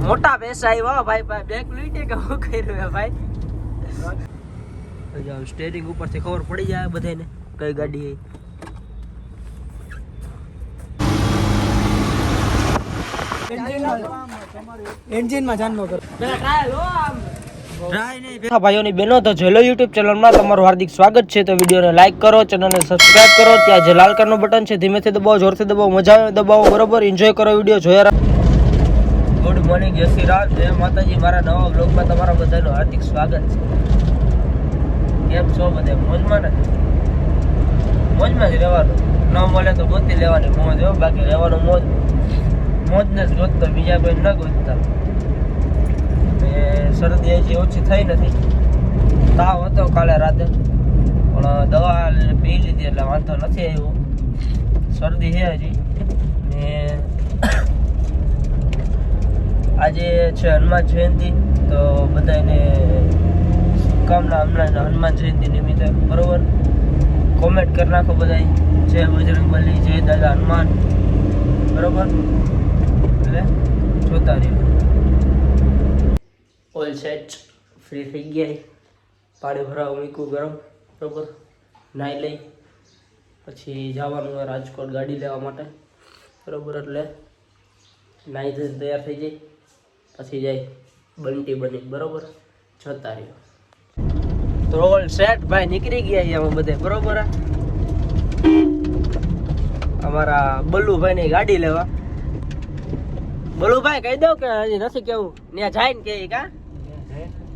મોટા પૈસા આવ્યા ભાઈ ભાઈ બેક લૂટે કે હું કર્યું હે ભાઈ સ્ટેરિંગ ઉપરથી ખબર પડી જાય બધાને કઈ ગાડી હે એન્જિન માં જાન નો કરો ભાઈઓની બહેનો તો જેલો યુટ્યુબ ચેનલમાં તમારું હાર્દિક સ્વાગત છે. તો વિડીયોને લાઈક કરો, ચેનલને સબસ્ક્રાઇબ કરો, ત્યાં જે લાલ કલરનું બટન છે ધીમેથી દબાવો, જોરથી દબાવો, મજા આવે દબાવો, બરોબર. એન્જોય કરો વિડીયો જોયા રાખો. ગુડ મોર્નિંગ, જય શ્રી રામ, જય માતાજી. મારા નવા બ્લોગમાં તમારા બધાનું હાર્દિક સ્વાગત છે. કેમ છો બધા? મોજમાં ને? મોજમાં જ રહેવાનું, ન મળે તો ગોતી લેવાની મોજ હો, બાકી રહેવાનું મોજ મોજને જ ગોતતો, બીજા કોઈ ન ગોતતા. શરદી હજી ઓછી થઈ નથી, તાવ હતો કાલે રાતે, પણ દવા પી લીધી એટલે વાંધો નથી આવ્યો. શરદી છે હજી ને આજે છે હનુમાન જયંતિ, તો બધાને શુભકામના હનુમાન જયંતિ નિમિત્તે, બરોબર. કોમેન્ટ કરી નાખો બધા, જય બજરંગબલી, જય દાદા હનુમાન, બરોબર. એટલે જોતા રહ્યો. ઓલ સેટ ફ્રી થઈ ગયા, પાણી ભરાવા મૂક્યું ગરમ, બરોબર. નાહી લઈ પછી જવાનું હોય રાજકોટ ગાડી લેવા માટે, બરોબર. એટલે નાહી ધોઈને તૈયાર થઈ જાય પછી જાય બંટી બની, બરોબર. જતા રહ્યો. તો ઓલ સેટ ભાઈ નીકળી ગયા અમે બધે, બરોબર. અમારા બલ્લુભાઈની ગાડી લેવા. બલ્લુભાઈ કહી દઉં કે હજી નથી કેવું? ત્યાં જાય ને કે કા?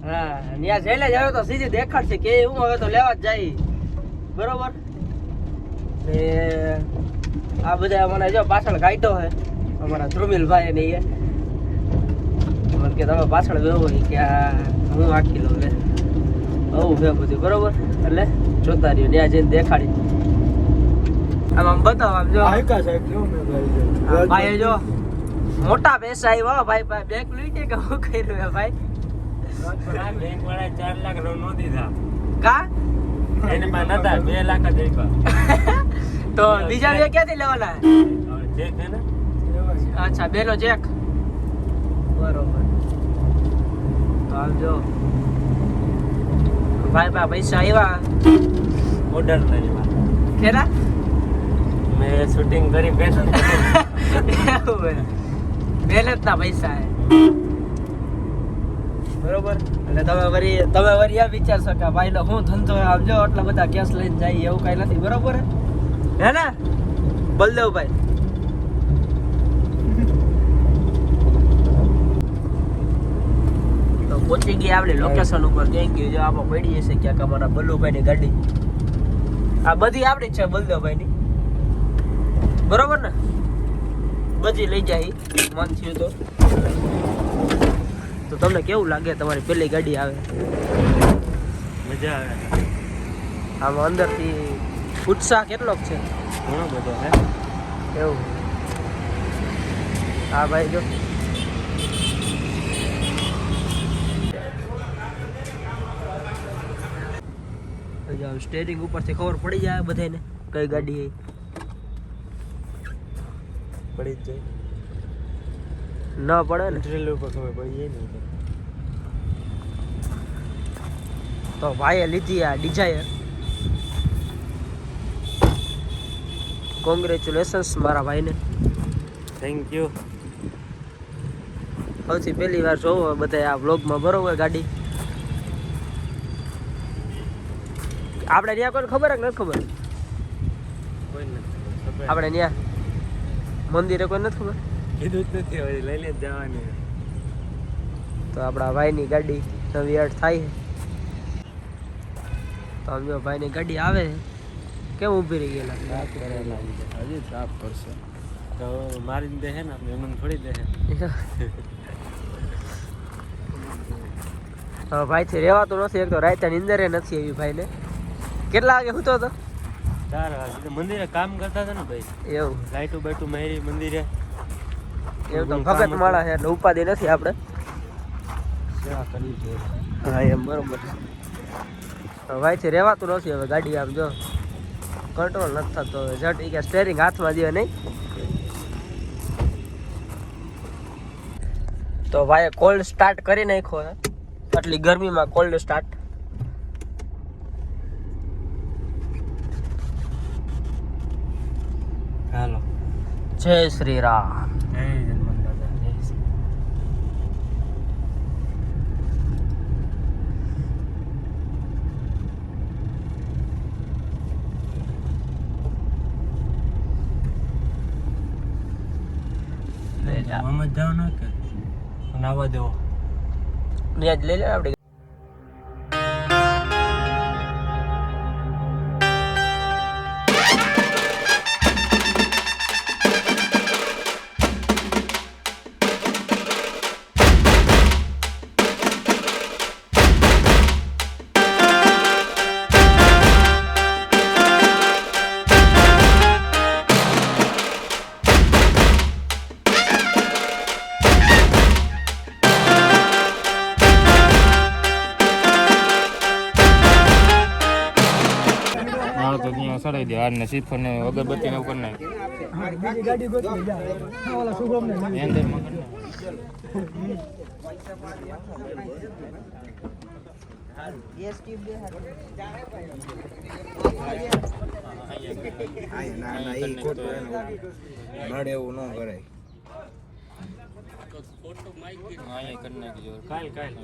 હા, ત્યાં જઈને જ તો સીધી દેખાડશે કે હું હવે તો લેવા જ જાય, બરોબર. ને આ બધા મને જો પાછળ કાઢ્યો છે અમારા ધ્રુમિલભાઈ ને એ મને કે તમે પાછળ બેહો કે હું આખી લઉં લે આવું છે બધું, બરોબર. એટલે જોતા રહ્યો, ત્યાં જઈને દેખાડી. આમ બતાવો, આમ જો ભાઈ જો મોટા પૈસા આવ્યા ભાઈ ભાઈ બેંક લૂટે કે હું કર્યું હે ભાઈ? બેંક વાળા 4 લાખ લોન નો દીધા કા? એને માં નતા 2 લાખ જ આપ્યા. તો બીજા બે ક્યાંથી લેવાના? ચેક હે ને? અચ્છા, બેનો ચેક, બરોબર. તો આમ જો ભાઈ ભાઈ પૈસા આવ્યા, ઓર્ડર કર્યા ખેરા મેં શૂટિંગ કરી પેશન મહેનત ના પૈસા હે, બરોબર. એટલે તમે વરી આ વિચારશો કે ભાઈ નો હું ધંધો આમ જો આટલા બધા કેસ લઈને જાય, એવું કઈ નથી, બરોબર હે ને બલદેવભાઈ? તો પહોંચી ગયા આપણે લોકેશન ઉપર. Thank you. જો આમાં પડી જશે ક્યાંક અમારા બલ્લુભાઈ ની ગાડી. આ બધી આપણી જ છે બલદેવભાઈ ની, બરોબર ને? બધી લઈ જાય મન થયું તો તમને કેવું લાગે? તમારી પેલી ગાડી આવે, મજા આવે. આમાં અંદરથી ઉત્સાહ કેટલોક છે? ઘણો બધો હે એવું. હા ભાઈ જો સ્ટેરિંગ ઉપરથી ખબર પડી જાય બધાને કઈ ગાડી હે. પડી જ જાય ન પડે ને ટ્રેલર ઉપર ખબર પડી જાય ને. તો ભાઈએ લીધી આ ડિઝાયર. કોંગ્રેચ્યુલેશન્સ મારા ભાઈને. Thank you. સૌથી પહેલી વાર જોવો બધા આ વ્લોગમાં, બરોબર. ગાડી આપણે ત્યાં કોઈને ખબર કે નથી ખબર? કોઈ નથી આપણે ત્યાં મંદિરે કોઈ નથી ખબર? કીધું જ નથી, હવે લઈને જ જવાની. તો આપણા ભાઈની ગાડી નવી એડ થાય છે. તો આમ જો ભાઈની ગાડી આવે છે, કેમ ઊભી રહી ગયેલા? સાફ કરેલા હજી સાફ કરશે તો મારી દે હે ને, આપણે એમને થોડી દે હે. ભાઈથી રહેવાતું નથી, એક તો રાતે નીંદરે નથી એવી ભાઈને. કેટલા વાગે સૂતો હતો? 4 વાગે. મંદિરે કામ કરતા હતા ને ભાઈ, એવું લાઈટું બાઈટું મારી મંદિરે. એવું તો ભગત માળા છે એટલે ઉપાધિ નથી આપણે. સેવા કરવી જોઈએ. હા એમ, બરોબર. ભાઈથી રહેવાતું નથી હવે. ગાડી આમ જો કંટ્રોલ નથી થતો, જટ કે સ્ટેરિંગ હાથમાં દે નહીં. તો ભાઈ કોલ્ડ સ્ટાર્ટ કરી નાખ્યો હે આટલી ગરમીમાં કોલ્ડ સ્ટાર્ટ હાલો જય શ્રી રામ જય હનુમાન દાદા જય શ્રી મોહમ્મદ જાવ ના કે નાવા દેવો ન્યાજ લઈ લે આપણે તો ત્યાં સડાઈ દે હારને શ્રીફળ ને અગરબત્તી ને એવું કરી નાખ બીજી ગાડી ગોતવી જા ઓલા શુભમ ને અંદરમાં કરી નાખ એવું ન કરાય અહીંયા કરી નાખજો કાલ ક્યાં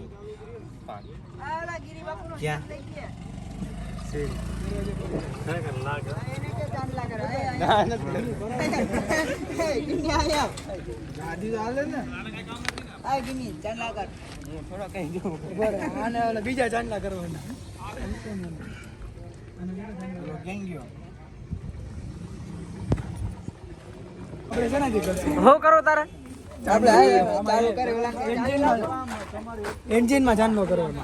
બીજા ચાંદલા કરવાના હું કરું તારે એન્જિન માં ચાંદલો કરવાનો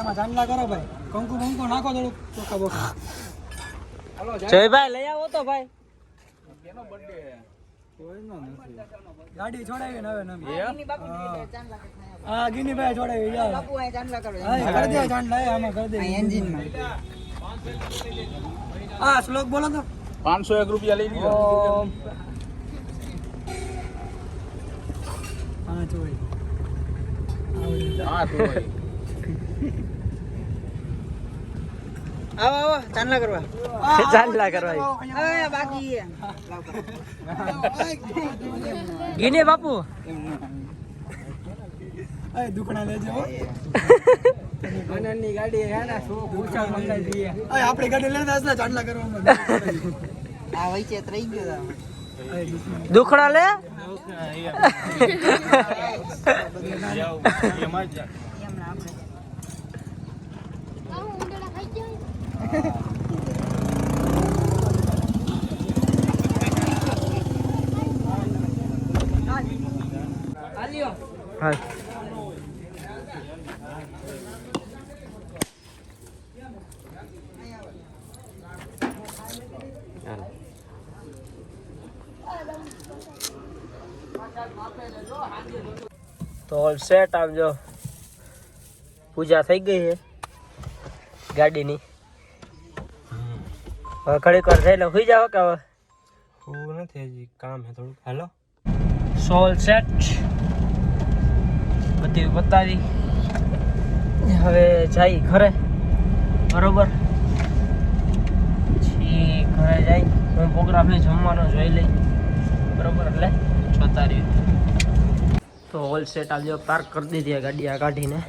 ચાંદલા કરો ભાઈ કંકુ બંકુ નાખો થોડુંક ચોખ્ખા બોખા જયભાઈ લઈ આવો તો ભાઈ ગાડી છોડાવી ને હવે હા ગીની ભાઈ છોડાવી જાવ કરી દે ચાંદલા આમાં કરી દે એન્જિન માં હા શ્લોક બોલો તો 501 રૂપિયા લઈ લીધો હા ચોઈ હા તો આવો ચાંદલા કરવા ચાંદલા કરવા બાકી ગીને બાપુ દુકડા લેજો આનંદની ગાડી હે ને સો પૂછા મંગાઈ દીએ આપણી ગાડી લઈને આસલા ચાંદલા કરવામાં આ વચ્ચે રહી ગયો દુખડા લે હા તો ઓલ સેટ આમ જો પૂજા થઈ ગઈ છે ગાડીની હવે ઘડીક વાર થઈને સુઈ જાવ કે હવે હું નથી હજી કામ હે થોડુંક હાલો સોલ સેટ બધી બતાવી હવે જાય ઘરે બરોબર પછી ઘરે જાય હું પ્રોગ્રામ જમવાનો જોઈ લઈ બરોબર એટલે જોતા રહ્યું તો ઓલ સેટ આજે પાર્ક કરી દીધી આ ગાડી આ કાઢીને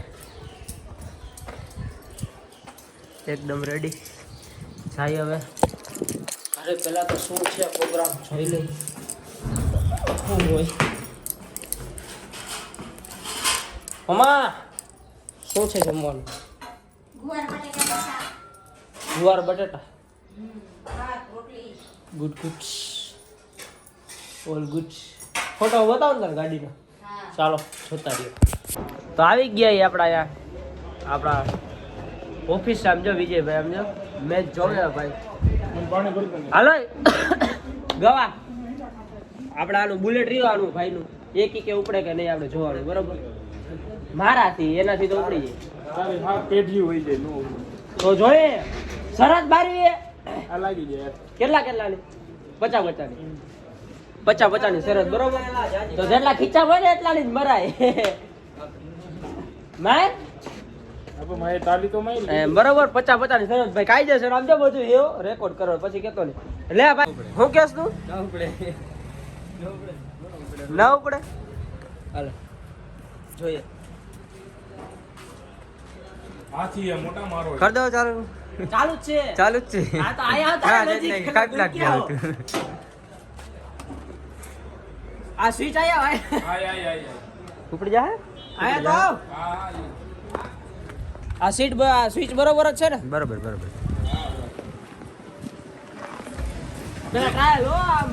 એકદમ રેડી જાય હવે ઘરે પહેલાં તો શું છે પ્રોગ્રામ જોઈ લઈ શું હોય મમ્મા શું છે જમવાનું ગુવાર બટેટા good good all good photo બતાવો ને તાર ગાડીનો ચાલો જોતા રહ્યો તો આવી ગયા એ આપણા અહીંયા આપણા ઓફિસ આમ જો વિજયભાઈ આમ જો મેચ જોયો ભાઈ હાલો ગવા આપણે આનું બુલેટ રહ્યું આનું ભાઈનું એક કે ઉપડે કે નહીં આપણે જોવાનું બરોબર મારાથી એનાથી તો ઉપડી જાય. તારી હા પેઢી હોય જાય નો તો જોઈએ શરત બારવી એ આ લાગી જાય કેટલાની 50 ની શરત બરોબર. તો જેટલા ખીચા હોય ને એટલાની જ મરાય. માર આપણે મારે તાલી તો મારી એમ બરોબર 50 ની શરત ભાઈ કાયદેસર આમ જો બધું એવો રેકોર્ડ કરો પછી કેતો નહીં. લે ભાઈ હું કેસ તું ના ઉપડે હાલો જોઈએ હાથી મોટા મારો કર દો ચાલુ ચાલુ જ છે. ચાલુ જ છે આ તો આયા હતા ને નજીક. કાપ લાગ્યા આ સ્વિચ આયા ભાઈ આય ઉપડી જાય આયા તો આવ. આ સીટ સ્વિચ બરોબર જ છે ને બરોબર પેલા ટ્રાયલ હો આમ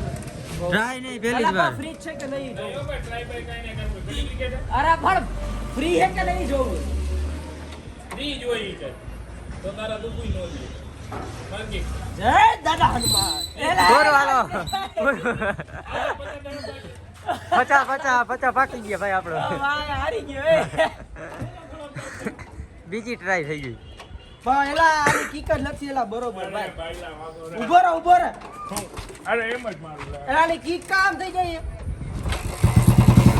ટ્રાય નહીં પહેલી જ વાર ફ્રી છે કે નહીં જોવું. અરે પણ ફ્રી છે કે નહીં જોવું. જય દાદા હનુમાન બોર વાળો 50 પાકી ગયા ભાઈ આપણો ભાઈ હારી ગયો એ બીજી ટ્રાય થઈ ગઈ પણ એલા આની કિક જ નથી એલા બરોબર ભાઈ ઉભો રહે અરે એમ જ મારું એલા આની કિક કામ થઈ જાય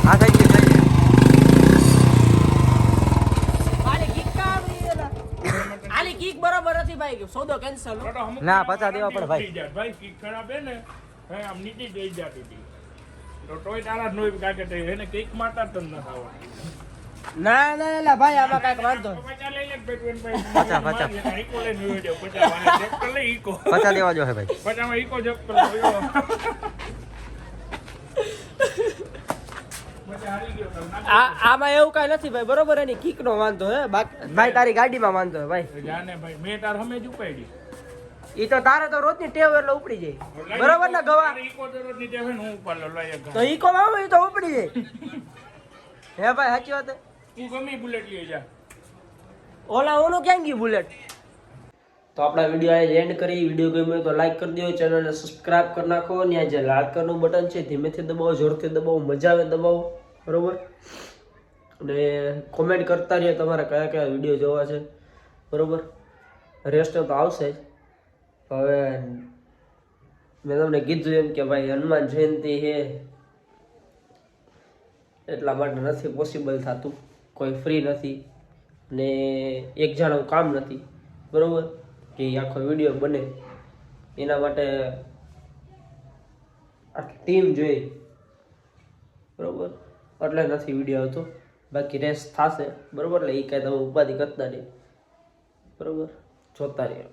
આ થઈ ગઈ આની કિક કામ નહીં એલા આની કિક બરોબર નથી ભાઈ સોદો કેન્સલ ના 50 દેવા પડે ભાઈ ભાઈ કિક ખરાબ હે ને ભાઈ આમ નીચે જઈ જતી હતી તો ટોય તારા નો કાકે એને કિક મારતા જ ન થાવા ના એલા ભાઈ આમાં કાંઈક વાંધો પચાસ લઈ લે પેટવેન ભાઈ 50 ઈકો લઈને જોઈ દે 50 વાળા ડોક્ટર લઈ ઈકો 50 દેવા જો હે ભાઈ 50 માં ઈકો જપ કરો આમાં એવું કઈ નથી ભાઈ બરોબર એની કિક નો વાંધો હે ભાઈ તારી ગાડીમાં વાંધો હે ભાઈ જાને ભાઈ મેં તાર હમે જ ઉપાડી ઈ તો તારે તો રોજની ટેવ એટલે ઉપડી જાય બરોબર ને ગવા ઈકો દરરોજ ની ટેવ હું ઉપર લઈ તો ઈ કોમ આવે ઈ તો ઉપડી જાય હે ભાઈ સાચી વાત હે તું ગમે બુલેટ લઈ જા ઓલા ઓનું ક્યાં ગયું બુલેટ. તો આપણા વિડીયો આ એન્ડ કરી. વિડીયો ગમ્યો તો લાઈક કરી દો, ચેનલને સબસ્ક્રાઇબ કરી નાખો. ત્યાં જે લાલ કલરનું બટન છે ધીમેથી દબાવો, જોરથી દબાવો, મજા આવે દબાવો બરોબર. અને કોમેન્ટ કરતા રહ્યો તમારે કયા કયા વિડીયો જોવા છે બરોબર. રેસ્ટ તો આવશે જ. હવે મેં તમને કીધું એમ કે ભાઈ હનુમાન જયંતિ છે એટલા માટે નથી પોસિબલ થતું, કોઈ ફ્રી નથી ને એક જણાનું કામ નથી બરોબર કે આખો વિડીયો બને. એના માટે આખી ટીમ જોઈએ બરોબર, એટલે નથી વિડીયો આવતો. બાકી રેસ થશે બરોબર, એટલે એ કાંઈ તમે ઉપાધિ કરતા નહીં બરોબર, જોતા રહ્યો.